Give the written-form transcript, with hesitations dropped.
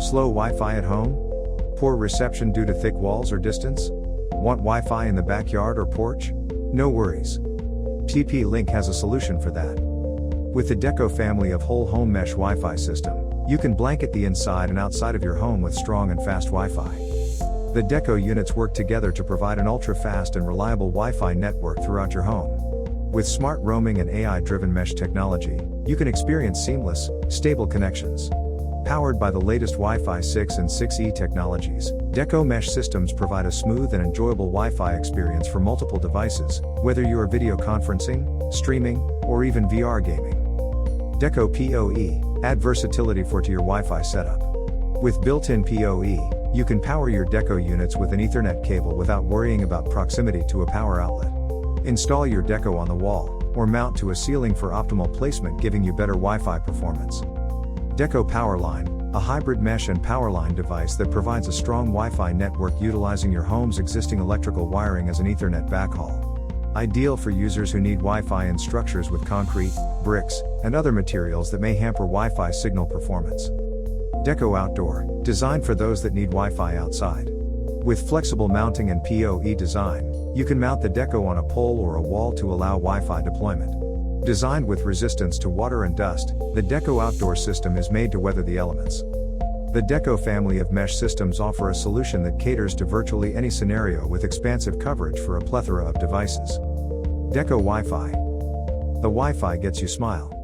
Slow Wi-Fi at home? Poor reception due to thick walls or distance? Want Wi-Fi in the backyard or porch? No worries. TP-Link has a solution for that. With the Deco family of whole home mesh Wi-Fi system, you can blanket the inside and outside of your home with strong and fast Wi-Fi. The Deco units work together to provide an ultra-fast and reliable Wi-Fi network throughout your home. With smart roaming and AI-driven mesh technology, you can experience seamless, stable connections. Powered by the latest Wi-Fi 6 and 6E technologies, Deco mesh systems provide a smooth and enjoyable Wi-Fi experience for multiple devices, whether you are video conferencing, streaming, or even VR gaming. Deco PoE, add versatility to your Wi-Fi setup. With built-in PoE, you can power your Deco units with an Ethernet cable without worrying about proximity to a power outlet. Install your Deco on the wall, or mount to a ceiling for optimal placement, giving you better Wi-Fi performance. Deco Powerline, a hybrid mesh and powerline device that provides a strong Wi-Fi network utilizing your home's existing electrical wiring as an Ethernet backhaul. Ideal for users who need Wi-Fi in structures with concrete, bricks, and other materials that may hamper Wi-Fi signal performance. Deco Outdoor, designed for those that need Wi-Fi outside. With flexible mounting and PoE design, you can mount the Deco on a pole or a wall to allow Wi-Fi deployment. Designed with resistance to water and dust, the Deco Outdoor system is made to weather the elements. The Deco family of mesh systems offer a solution that caters to virtually any scenario with expansive coverage for a plethora of devices. Deco Wi-Fi. The Wi-Fi gets you smile.